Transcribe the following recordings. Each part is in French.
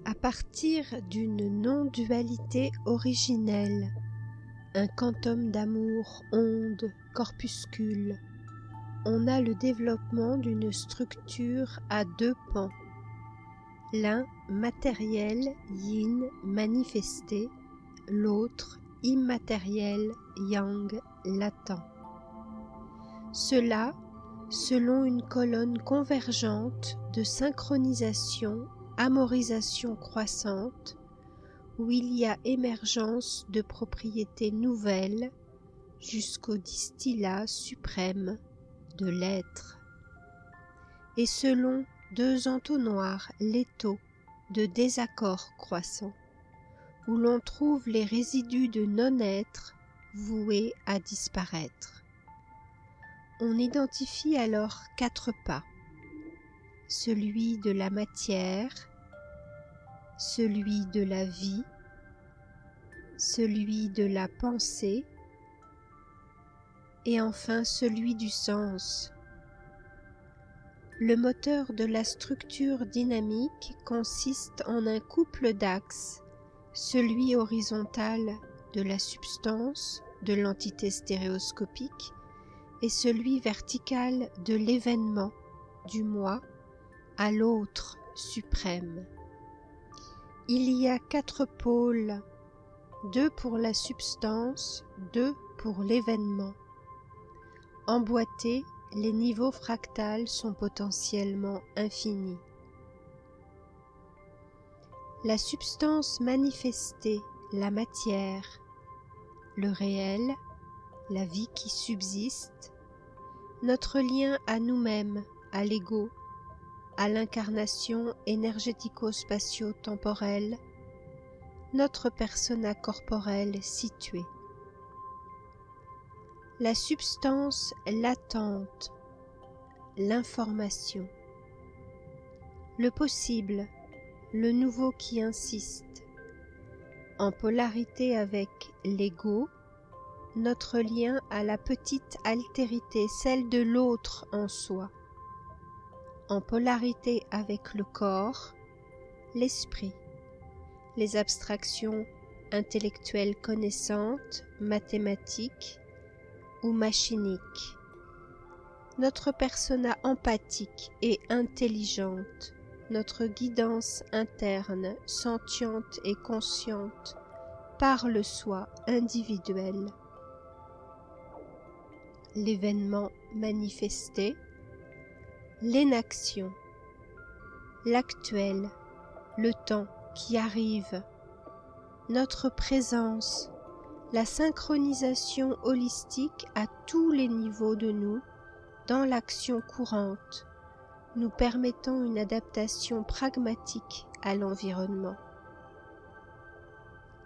À partir d'une non-dualité originelle, un quantum d'amour, onde, corpuscule, on a le développement d'une structure à deux pans, l'un matériel yin manifesté, l'autre immatériel yang latent. Cela selon une colonne convergente de synchronisation, amorisation croissante, où il y a émergence de propriétés nouvelles jusqu'au distillat suprême de l'être. Et selon deux entonnoirs létaux de désaccord croissant, où l'on trouve les résidus de non-être voués à disparaître. On identifie alors quatre pas, celui de la matière, celui de la vie, celui de la pensée et enfin celui du sens. Le moteur de la structure dynamique consiste en un couple d'axes, celui horizontal de la substance, de l'entité stéréoscopique, et celui vertical de l'événement, du moi, à l'autre suprême. Il y a quatre pôles, deux pour la substance, deux pour l'événement. Emboîtés, les niveaux fractals sont potentiellement infinis. La substance manifestée, la matière, le réel, la vie qui subsiste, notre lien à nous-mêmes, à l'ego, à l'incarnation énergético-spatio-temporelle, notre persona corporelle située. La substance latente, l'information, le possible, le nouveau qui insiste, en polarité avec l'ego, notre lien à la petite altérité, celle de l'autre en soi, en polarité avec le corps, l'esprit, les abstractions intellectuelles connaissantes, mathématiques ou machiniques, notre persona empathique et intelligente, notre guidance interne, sentiente et consciente, par le soi individuel, l'événement manifesté, l'énaction, l'actuel, le temps qui arrive, notre présence, la synchronisation holistique à tous les niveaux de nous dans l'action courante, nous permettant une adaptation pragmatique à l'environnement.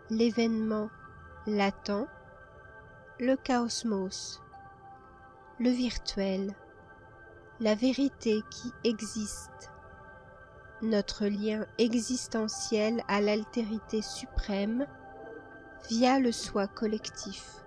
L'événement latent, le chaosmos, le virtuel, la vérité qui existe, notre lien existentiel à l'altérité suprême via le soi collectif.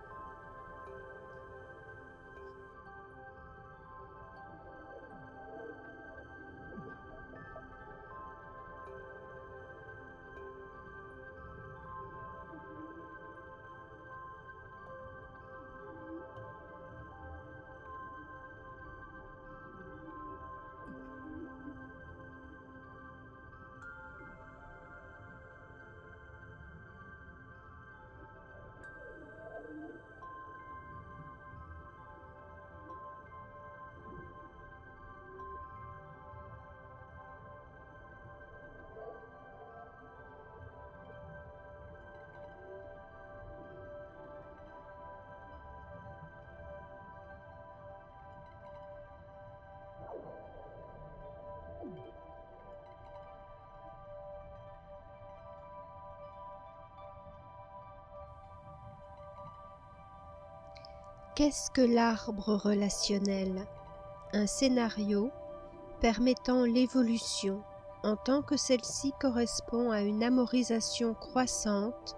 Qu'est-ce que l'arbre relationnel? Un scénario permettant l'évolution en tant que celle-ci correspond à une amorisation croissante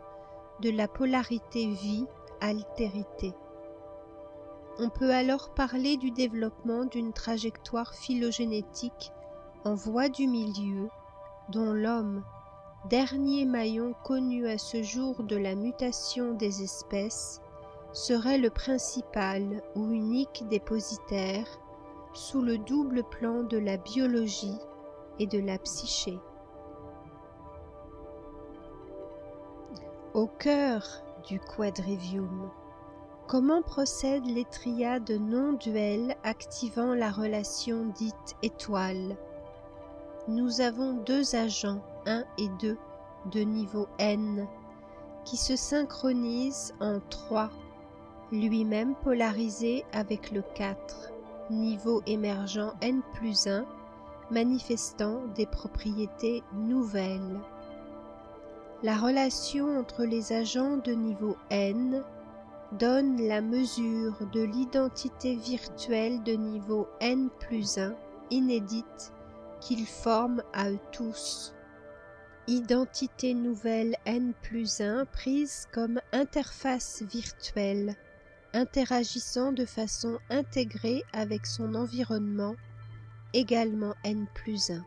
de la polarité vie-altérité. On peut alors parler du développement d'une trajectoire phylogénétique en voie du milieu dont l'homme, dernier maillon connu à ce jour de la mutation des espèces, serait le principal ou unique dépositaire sous le double plan de la biologie et de la psyché. Au cœur du quadrivium, comment procèdent les triades non duelles activant la relation dite étoile? Nous avons deux agents, 1 et 2, de niveau N, qui se synchronisent en 3, lui-même polarisé avec le 4, niveau émergent N+1, manifestant des propriétés nouvelles. La relation entre les agents de niveau N donne la mesure de l'identité virtuelle de niveau N+1 inédite qu'ils forment à eux tous. Identité nouvelle N+1 prise comme interface virtuelle, interagissant de façon intégrée avec son environnement, également N+1.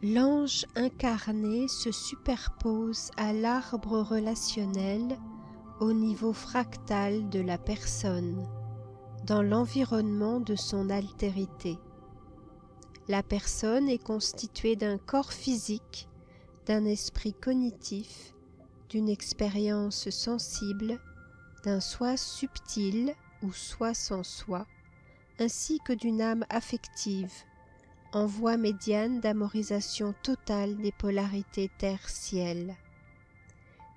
L'ange incarné se superpose à l'arbre relationnel au niveau fractal de la personne, dans l'environnement de son altérité. La personne est constituée d'un corps physique, d'un esprit cognitif, d'une expérience sensible, d'un soi subtil ou soi sans soi, ainsi que d'une âme affective, en voie médiane d'amorisation totale des polarités terre-ciel.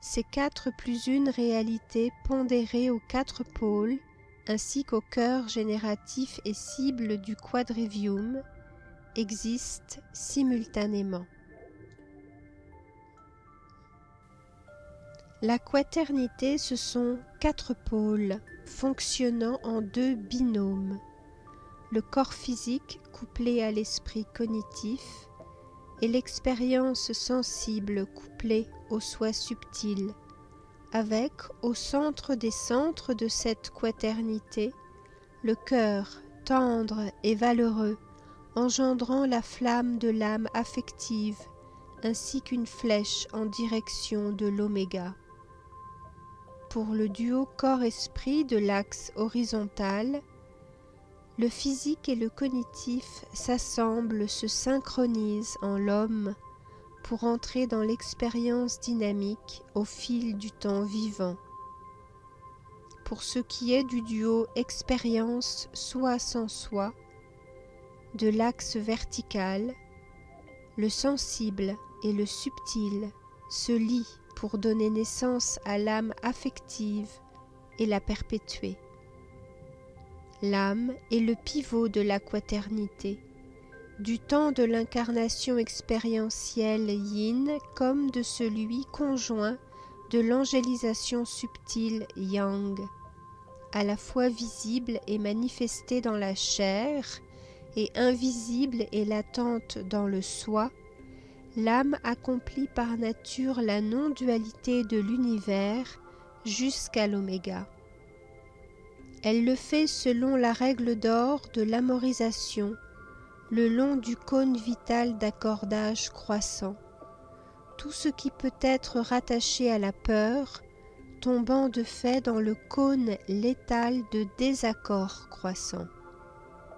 Ces 4 plus une réalité pondérée aux 4 pôles, ainsi qu'au cœur génératif et cible du quadrivium, existent simultanément. La quaternité, ce sont 4 pôles fonctionnant en 2 binômes. Le corps physique couplé à l'esprit cognitif et l'expérience sensible couplée au soi subtil, avec, au centre des centres de cette quaternité, le cœur tendre et valeureux, engendrant la flamme de l'âme affective, ainsi qu'une flèche en direction de l'oméga. Pour le duo corps-esprit de l'axe horizontal, le physique et le cognitif s'assemblent, se synchronisent en l'homme pour entrer dans l'expérience dynamique au fil du temps vivant. Pour ce qui est du duo expérience soi sans soi, de l'axe vertical, le sensible et le subtil se lient pour donner naissance à l'âme affective et la perpétuer. L'âme est le pivot de la quaternité, du temps de l'incarnation expérientielle yin comme de celui conjoint de l'angélisation subtile yang, à la fois visible et manifestée dans la chair et invisible et latente dans le soi. L'âme accomplit par nature la non-dualité de l'univers jusqu'à l'oméga. Elle le fait selon la règle d'or de l'amorisation, le long du cône vital d'accordage croissant. Tout ce qui peut être rattaché à la peur, tombant de fait dans le cône létal de désaccord croissant,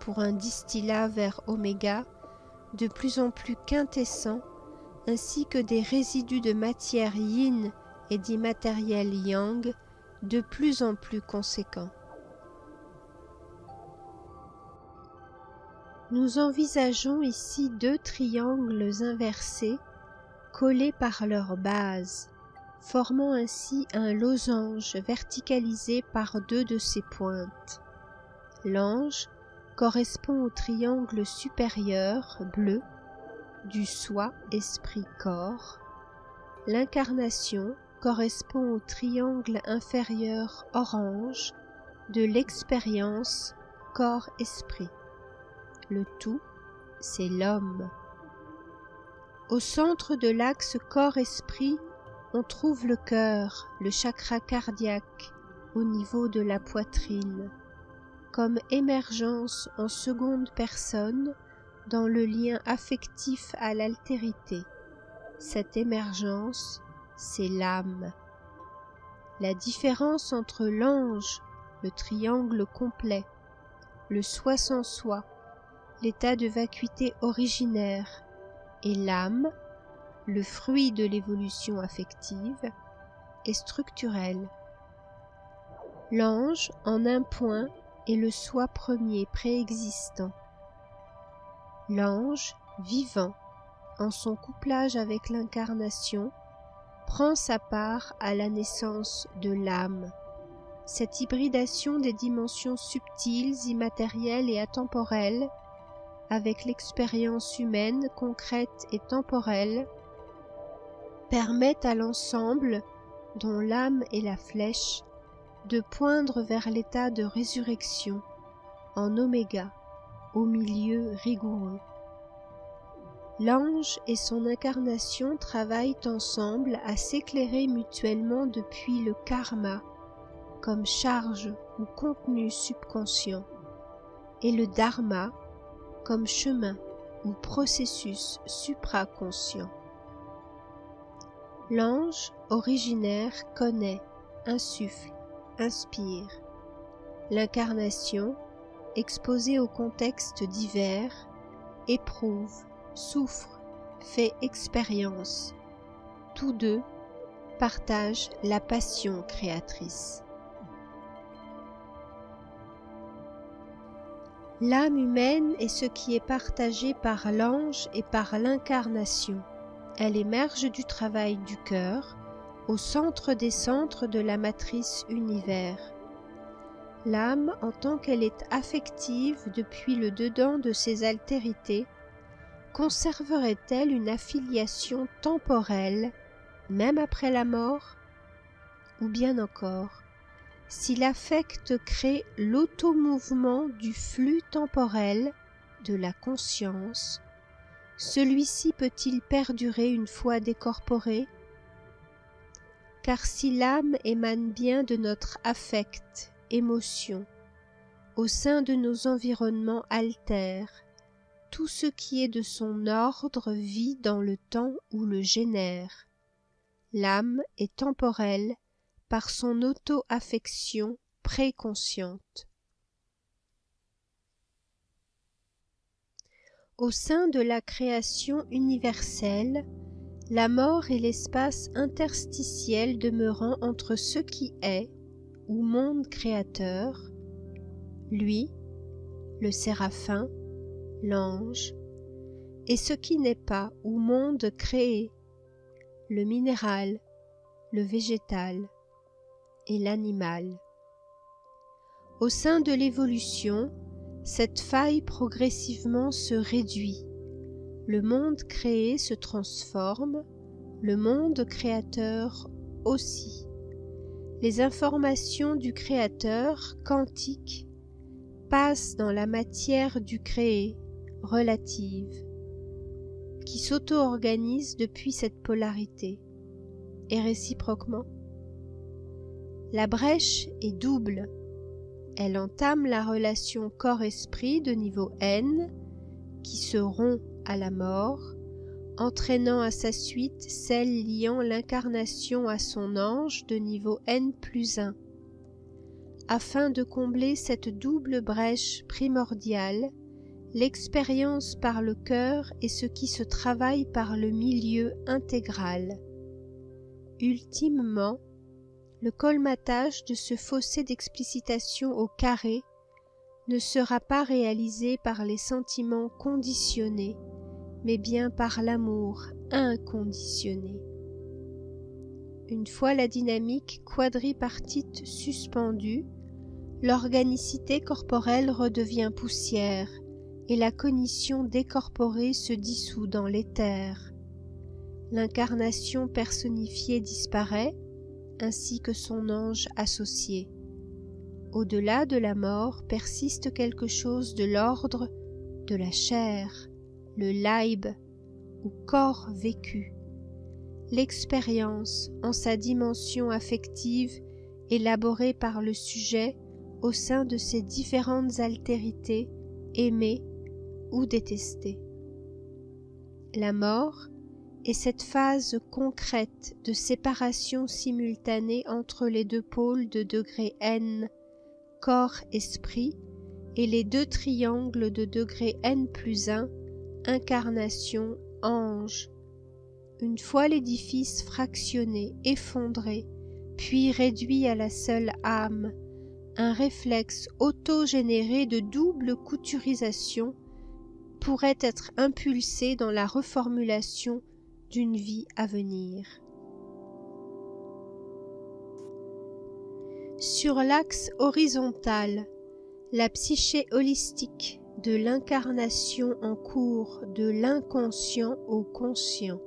pour un distillat vers oméga de plus en plus quintessent, ainsi que des résidus de matière yin et d'immatériel yang de plus en plus conséquents. Nous envisageons ici 2 triangles inversés collés par leur base, formant ainsi un losange verticalisé par deux de ses pointes. L'ange correspond au triangle supérieur bleu du soi, esprit, corps. L'incarnation correspond au triangle inférieur orange de l'expérience corps-esprit. Le tout, c'est l'homme. Au centre de l'axe corps-esprit, on trouve le cœur, le chakra cardiaque, au niveau de la poitrine, comme émergence en seconde personne dans le lien affectif à l'altérité. Cette émergence, c'est l'âme. La différence entre l'ange, le triangle complet, le soi sans soi, l'état de vacuité originaire, et l'âme, le fruit de l'évolution affective, est structurelle. L'ange, en un point, est le soi premier préexistant. L'ange, vivant, en son couplage avec l'incarnation, prend sa part à la naissance de l'âme. Cette hybridation des dimensions subtiles, immatérielles et atemporelles, avec l'expérience humaine concrète et temporelle, permet à l'ensemble, dont l'âme est la flèche, de poindre vers l'état de résurrection, en oméga, au milieu rigoureux. L'ange et son incarnation travaillent ensemble à s'éclairer mutuellement depuis le karma, comme charge ou contenu subconscient, et le dharma, comme chemin ou processus supraconscient. L'ange originaire connaît, insuffle, inspire. L'incarnation, exposée aux contextes divers, éprouve, souffre, fait expérience. Tous deux partagent la passion créatrice. L'âme humaine est ce qui est partagé par l'ange et par l'incarnation. Elle émerge du travail du cœur, au centre des centres de la matrice univers. L'âme, en tant qu'elle est affective depuis le dedans de ses altérités, conserverait-elle une affiliation temporelle, même après la mort? Ou bien encore, si l'affect crée l'automouvement du flux temporel de la conscience, celui-ci peut-il perdurer une fois décorporé? Car si l'âme émane bien de notre affect, émotion, au sein de nos environnements altères, tout ce qui est de son ordre vit dans le temps où le génère. L'âme est temporelle par son auto-affection préconsciente. Au sein de la création universelle, la mort est l'espace interstitiel demeurant entre ce qui est, ou monde créateur, lui, le séraphin, l'ange, et ce qui n'est pas, ou monde créé, le minéral, le végétal et l'animal. Au sein de l'évolution, cette faille progressivement se réduit. Le monde créé se transforme, le monde créateur aussi. Les informations du créateur quantique passent dans la matière du créé, relative, qui s'auto-organise depuis cette polarité, et réciproquement. La brèche est double. Elle entame la relation corps-esprit de niveau N, qui se rompt à la mort, entraînant à sa suite celle liant l'incarnation à son ange de niveau N+1. Afin de combler cette double brèche primordiale, l'expérience par le cœur est ce qui se travaille par le milieu intégral. Ultimement, le colmatage de ce fossé d'explicitation au carré ne sera pas réalisé par les sentiments conditionnés, mais bien par l'amour inconditionné. Une fois la dynamique quadripartite suspendue, l'organicité corporelle redevient poussière et la cognition décorporée se dissout dans l'éther. L'incarnation personnifiée disparaît, ainsi que son ange associé. Au-delà de la mort persiste quelque chose de l'ordre de la chair, le leib ou corps vécu, l'expérience en sa dimension affective élaborée par le sujet au sein de ses différentes altérités aimées ou détestées. La mort est cette phase concrète de séparation simultanée entre les deux pôles de degré n, corps-esprit, et les deux triangles de degré n+1, incarnation, ange. Une fois l'édifice fractionné, effondré, puis réduit à la seule âme, un réflexe auto-généré de double couturisation pourrait être impulsé dans la reformulation d'une vie à venir. Sur l'axe horizontal, la psyché holistique de l'incarnation en cours de l'inconscient au conscient.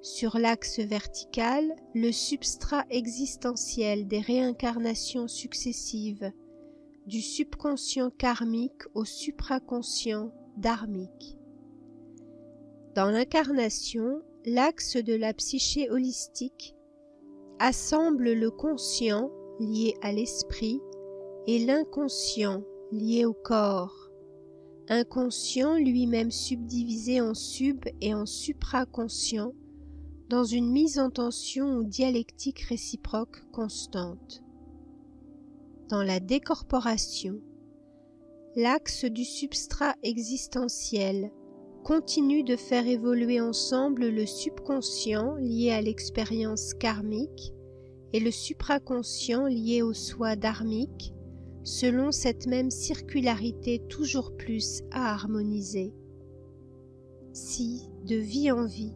Sur l'axe vertical, le substrat existentiel des réincarnations successives, du subconscient karmique au supraconscient dharmique. Dans l'incarnation, l'axe de la psyché holistique assemble le conscient lié à l'esprit et l'inconscient lié au corps, inconscient lui-même subdivisé en sub- et en supraconscient dans une mise en tension ou dialectique réciproque constante. Dans la décorporation, l'axe du substrat existentiel continue de faire évoluer ensemble le subconscient lié à l'expérience karmique et le supraconscient lié au soi dharmique, selon cette même circularité toujours plus à harmoniser. Si, de vie en vie,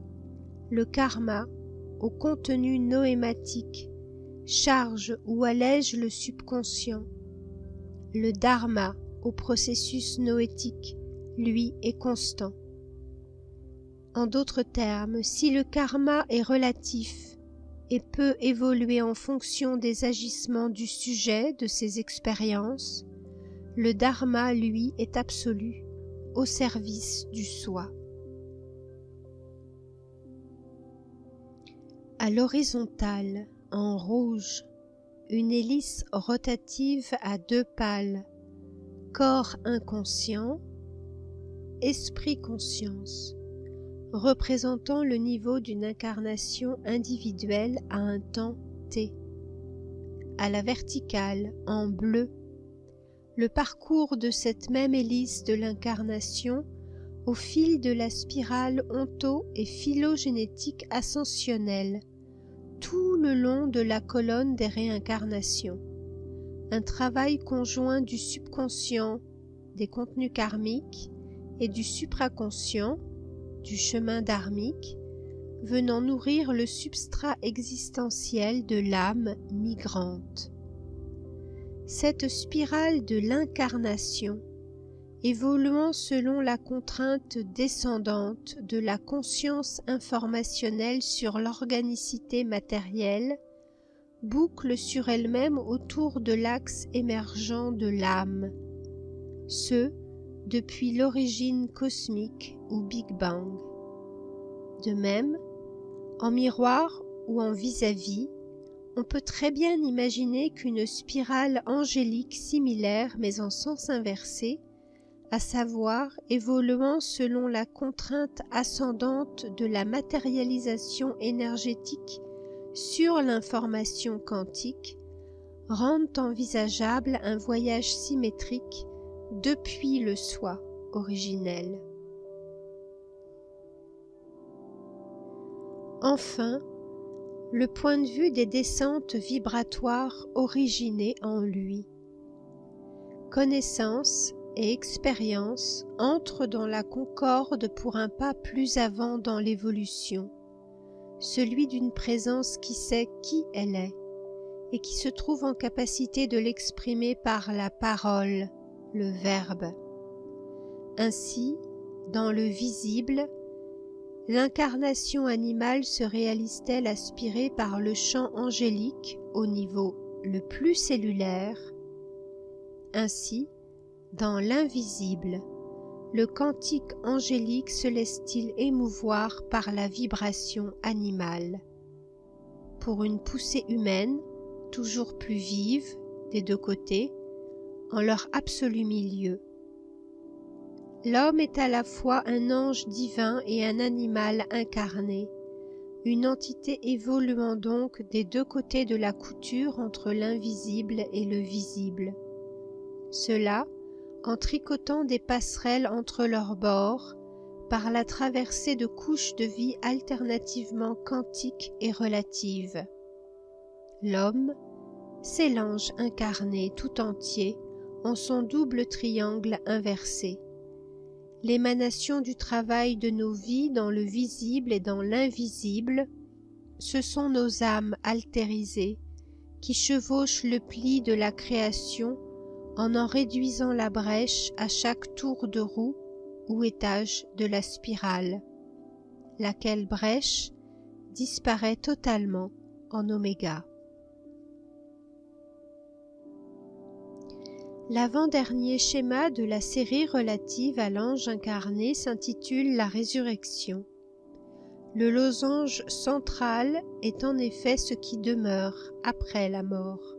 le karma, au contenu noématique, charge ou allège le subconscient, le dharma, au processus noétique, lui est constant. En d'autres termes, si le karma est relatif et peut évoluer en fonction des agissements du sujet de ses expériences, le dharma, lui, est absolu, au service du soi. À l'horizontale, en rouge, une hélice rotative à deux pales, corps inconscient, esprit-conscience, représentant le niveau d'une incarnation individuelle à un temps t. À la verticale, en bleu, le parcours de cette même hélice de l'incarnation au fil de la spirale onto- et phylogénétique ascensionnelle, tout le long de la colonne des réincarnations. Un travail conjoint du subconscient, des contenus karmiques, et du supraconscient, du chemin dharmique, venant nourrir le substrat existentiel de l'âme migrante. Cette spirale de l'incarnation, évoluant selon la contrainte descendante de la conscience informationnelle sur l'organicité matérielle, boucle sur elle-même autour de l'axe émergent de l'âme, ce depuis l'origine cosmique ou Big Bang. De même, en miroir ou en vis-à-vis, on peut très bien imaginer qu'une spirale angélique similaire mais en sens inversé, à savoir évoluant selon la contrainte ascendante de la matérialisation énergétique sur l'information quantique, rendent envisageable un voyage symétrique depuis le soi originel. Enfin, le point de vue des descentes vibratoires originées en lui. Connaissance et expérience entrent dans la concorde pour un pas plus avant dans l'évolution, celui d'une présence qui sait qui elle est et qui se trouve en capacité de l'exprimer par la parole, le verbe. Ainsi, dans le visible, l'incarnation animale se réalise-t-elle aspirée par le chant angélique au niveau le plus cellulaire. Ainsi, dans l'invisible, le cantique angélique se laisse-t-il émouvoir par la vibration animale. Pour une poussée humaine, toujours plus vive, des deux côtés, en leur absolu milieu. L'homme est à la fois un ange divin et un animal incarné, une entité évoluant donc des deux côtés de la couture entre l'invisible et le visible. Cela, en tricotant des passerelles entre leurs bords, par la traversée de couches de vie alternativement quantiques et relatives. L'homme, c'est l'ange incarné tout entier en son double triangle inversé. L'émanation du travail de nos vies dans le visible et dans l'invisible, ce sont nos âmes altérisées qui chevauchent le pli de la création en réduisant la brèche à chaque tour de roue ou étage de la spirale, laquelle brèche disparaît totalement en oméga. L'avant-dernier schéma de la série relative à l'ange incarné s'intitule La résurrection. Le losange central est en effet ce qui demeure après la mort.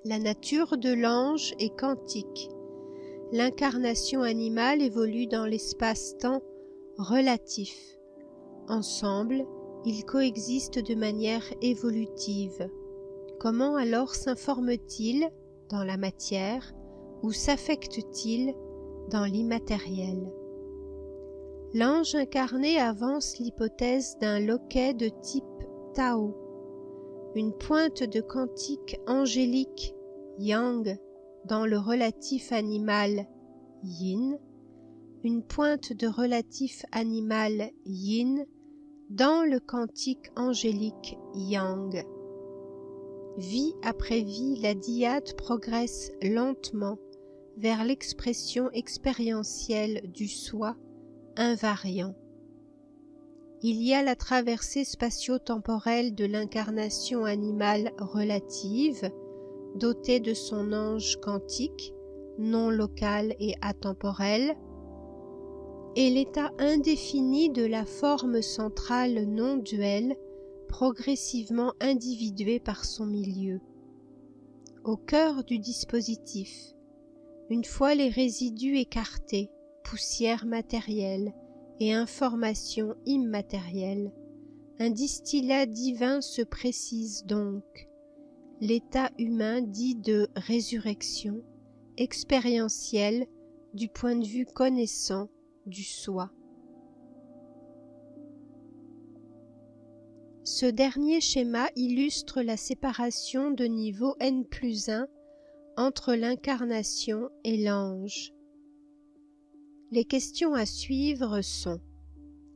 La nature de l'ange est quantique. L'incarnation animale évolue dans l'espace-temps relatif. Ensemble, ils coexistent de manière évolutive. Comment alors s'informe-t-il dans la matière ou s'affecte-t-il dans l'immatériel? L'ange incarné avance l'hypothèse d'un loquet de type Tao, une pointe de quantique angélique Yang dans le relatif animal Yin, une pointe de relatif animal Yin dans le quantique angélique Yang. Vie après vie, la dyade progresse lentement vers l'expression expérientielle du soi invariant. Il y a la traversée spatio-temporelle de l'incarnation animale relative, dotée de son ange quantique, non local et atemporel, et l'état indéfini de la forme centrale non duelle, progressivement individuée par son milieu. Au cœur du dispositif, une fois les résidus écartés, poussière matérielle et information immatérielle, un distillat divin se précise donc, l'état humain dit de résurrection, expérientiel du point de vue connaissant du soi. Ce dernier schéma illustre la séparation de niveau N+1 entre l'incarnation et l'ange. Les questions à suivre sont: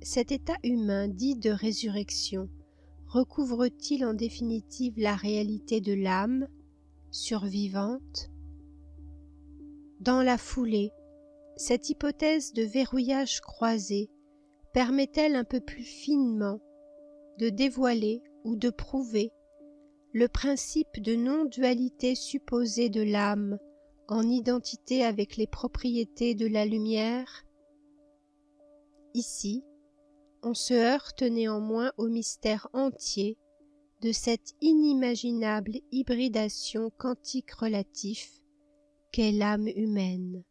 cet état humain dit de résurrection recouvre-t-il en définitive la réalité de l'âme survivante? Dans la foulée, cette hypothèse de verrouillage croisé permet-elle un peu plus finement de dévoiler ou de prouver le principe de non-dualité supposée de l'âme en identité avec les propriétés de la lumière? Ici, on se heurte néanmoins au mystère entier de cette inimaginable hybridation quantique relatif qu'est l'âme humaine.